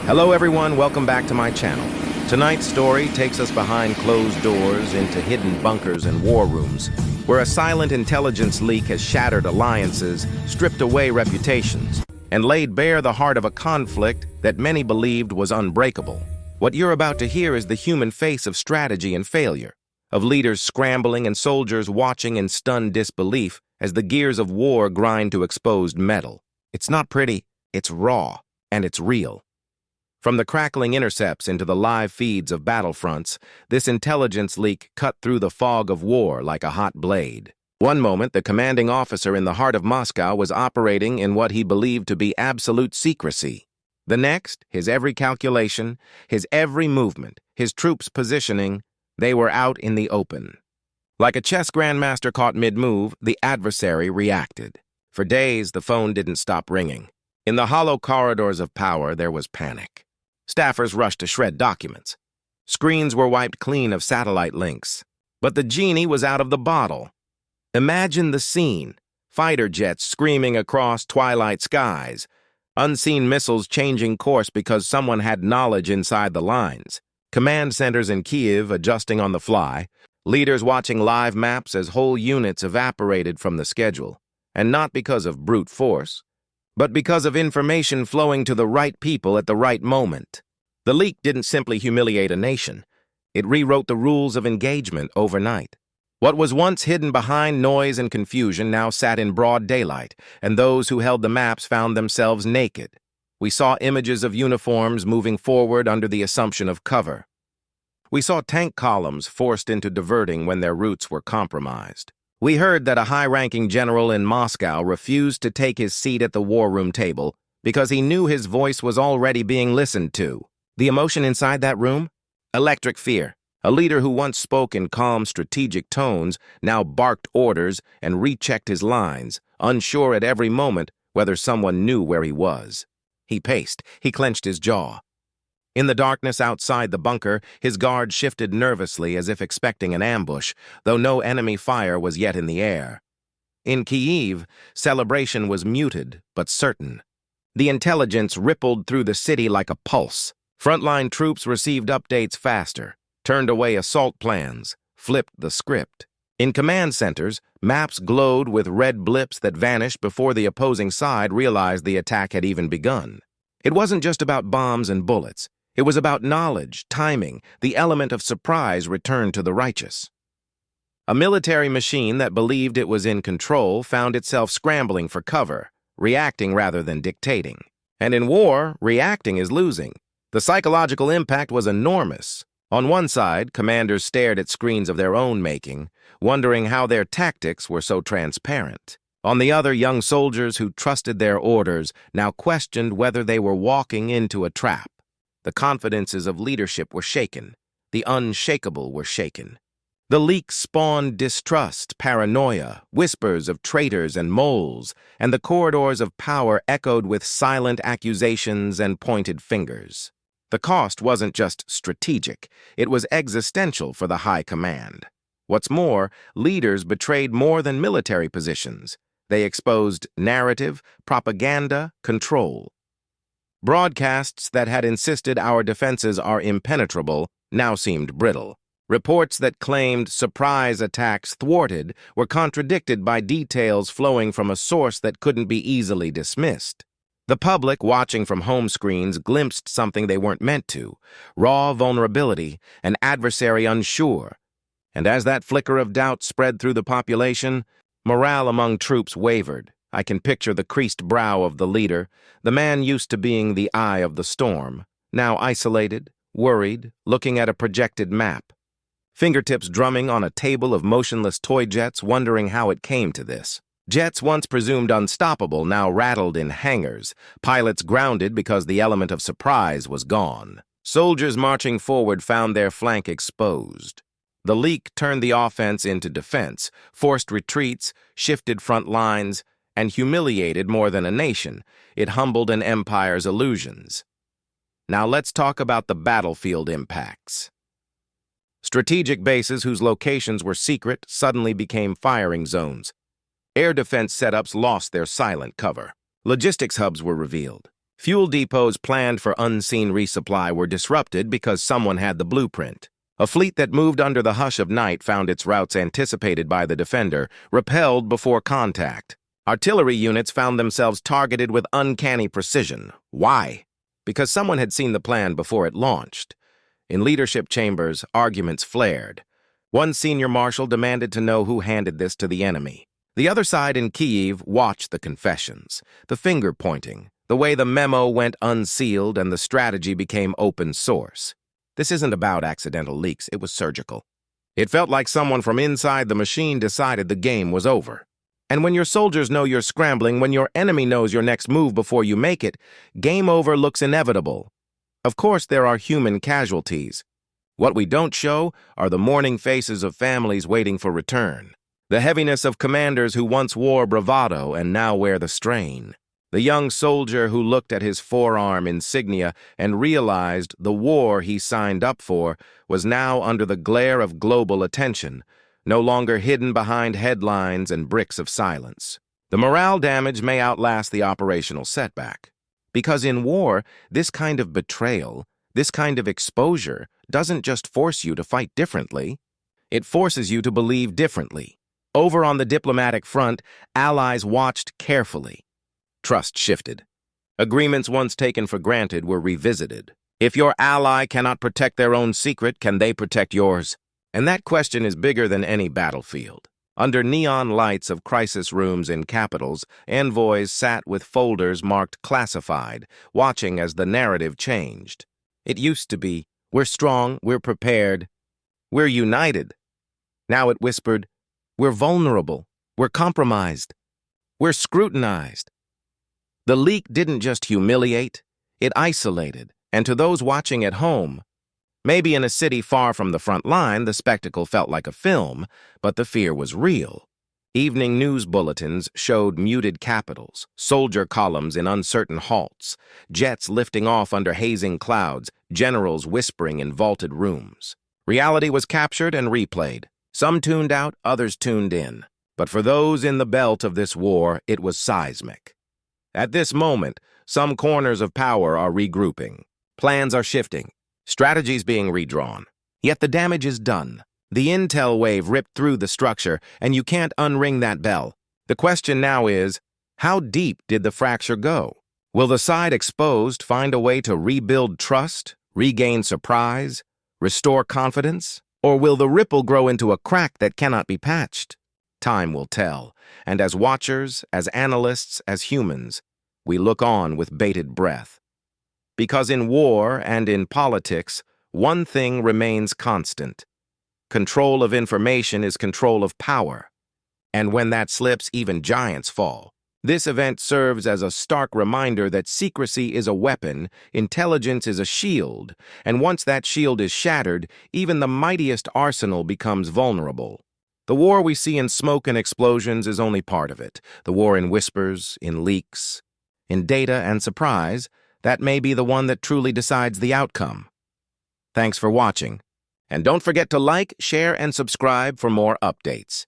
Hello everyone, welcome back to my channel. Tonight's story takes us behind closed doors into hidden bunkers and war rooms, where a silent intelligence leak has shattered alliances, stripped away reputations, and laid bare the heart of a conflict that many believed was unbreakable. What you're about to hear is the human face of strategy and failure, of leaders scrambling and soldiers watching in stunned disbelief as the gears of war grind to exposed metal. It's not pretty, it's raw, and it's real. From the crackling intercepts into the live feeds of battlefronts, this intelligence leak cut through the fog of war like a hot blade. One moment, the commanding officer in the heart of Moscow was operating in what he believed to be absolute secrecy. The next, his every calculation, his every movement, his troops' positioning, they were out in the open. Like a chess grandmaster caught mid-move, the adversary reacted. For days, the phone didn't stop ringing. In the hollow corridors of power, there was panic. Staffers rushed to shred documents. Screens were wiped clean of satellite links. But the genie was out of the bottle. Imagine the scene. Fighter jets screaming across twilight skies. Unseen missiles changing course because someone had knowledge inside the lines. Command centers in Kyiv adjusting on the fly. Leaders watching live maps as whole units evaporated from the schedule. And not because of brute force, but because of information flowing to the right people at the right moment. The leak didn't simply humiliate a nation. It rewrote the rules of engagement overnight. What was once hidden behind noise and confusion now sat in broad daylight, and those who held the maps found themselves naked. We saw images of uniforms moving forward under the assumption of cover. We saw tank columns forced into diverting when their routes were compromised. We heard that a high-ranking general in Moscow refused to take his seat at the war room table because he knew his voice was already being listened to. The emotion inside that room? Electric fear. A leader who once spoke in calm, strategic tones now barked orders and rechecked his lines, unsure at every moment whether someone knew where he was. He paced. He clenched his jaw. In the darkness outside the bunker, his guard shifted nervously as if expecting an ambush, though no enemy fire was yet in the air. In Kyiv, celebration was muted but certain. The intelligence rippled through the city like a pulse. Frontline troops received updates faster, turned away assault plans, flipped the script. In command centers, maps glowed with red blips that vanished before the opposing side realized the attack had even begun. It wasn't just about bombs and bullets. It was about knowledge, timing, the element of surprise returned to the righteous. A military machine that believed it was in control found itself scrambling for cover, reacting rather than dictating. And in war, reacting is losing. The psychological impact was enormous. On one side, commanders stared at screens of their own making, wondering how their tactics were so transparent. On the other, young soldiers who trusted their orders now questioned whether they were walking into a trap. The confidences of leadership were shaken. The unshakable were shaken. The leak spawned distrust, paranoia, whispers of traitors and moles, and the corridors of power echoed with silent accusations and pointed fingers. The cost wasn't just strategic, it was existential for the high command. What's more, leaders betrayed more than military positions. They exposed narrative, propaganda, control. Broadcasts that had insisted our defenses are impenetrable now seemed brittle. Reports that claimed surprise attacks thwarted were contradicted by details flowing from a source that couldn't be easily dismissed. The public, watching from home screens, glimpsed something they weren't meant to: raw vulnerability, an adversary unsure. And as that flicker of doubt spread through the population, morale among troops wavered. I can picture the creased brow of the leader, the man used to being the eye of the storm, now isolated, worried, looking at a projected map. Fingertips drumming on a table of motionless toy jets, wondering how it came to this. Jets once presumed unstoppable now rattled in hangars, pilots grounded because the element of surprise was gone. Soldiers marching forward found their flank exposed. The leak turned the offense into defense, forced retreats, shifted front lines, and humiliated more than a nation. It humbled an empire's illusions. Now let's talk about the battlefield impacts. Strategic bases whose locations were secret suddenly became firing zones. Air defense setups lost their silent cover. Logistics hubs were revealed. Fuel depots planned for unseen resupply were disrupted because someone had the blueprint. A fleet that moved under the hush of night found its routes anticipated by the defender, repelled before contact. Artillery units found themselves targeted with uncanny precision. Why? Because someone had seen the plan before it launched. In leadership chambers, arguments flared. One senior marshal demanded to know who handed this to the enemy. The other side in Kyiv watched the confessions, the finger-pointing, the way the memo went unsealed and the strategy became open source. This isn't about accidental leaks, it was surgical. It felt like someone from inside the machine decided the game was over. And when your soldiers know you're scrambling, when your enemy knows your next move before you make it, game over looks inevitable. Of course, there are human casualties. What we don't show are the mourning faces of families waiting for return. The heaviness of commanders who once wore bravado and now wear the strain. The young soldier who looked at his forearm insignia and realized the war he signed up for was now under the glare of global attention, no longer hidden behind headlines and bricks of silence. The morale damage may outlast the operational setback. Because in war, this kind of betrayal, this kind of exposure, doesn't just force you to fight differently. It forces you to believe differently. Over on the diplomatic front, allies watched carefully. Trust shifted. Agreements once taken for granted were revisited. If your ally cannot protect their own secret, can they protect yours? And that question is bigger than any battlefield. Under neon lights of crisis rooms in capitals, envoys sat with folders marked classified, watching as the narrative changed. It used to be, we're strong, we're prepared, we're united. Now it whispered, we're vulnerable, we're compromised, we're scrutinized. The leak didn't just humiliate, it isolated, and to those watching at home, maybe in a city far from the front line, the spectacle felt like a film, but the fear was real. Evening news bulletins showed muted capitals, soldier columns in uncertain halts, jets lifting off under hazing clouds, generals whispering in vaulted rooms. Reality was captured and replayed. Some tuned out, others tuned in. But for those in the belt of this war, it was seismic. At this moment, some corners of power are regrouping. Plans are shifting. Strategies being redrawn. Yet the damage is done. The intel wave ripped through the structure, and you can't unring that bell. The question now is, how deep did the fracture go? Will the side exposed find a way to rebuild trust, regain surprise, restore confidence? Or will the ripple grow into a crack that cannot be patched? Time will tell, and as watchers, as analysts, as humans, we look on with bated breath. Because in war and in politics, one thing remains constant. Control of information is control of power. And when that slips, even giants fall. This event serves as a stark reminder that secrecy is a weapon, intelligence is a shield, and once that shield is shattered, even the mightiest arsenal becomes vulnerable. The war we see in smoke and explosions is only part of it. The war in whispers, in leaks, in data and surprise, that may be the one that truly decides the outcome. Thanks for watching. And don't forget to like, share, and subscribe for more updates.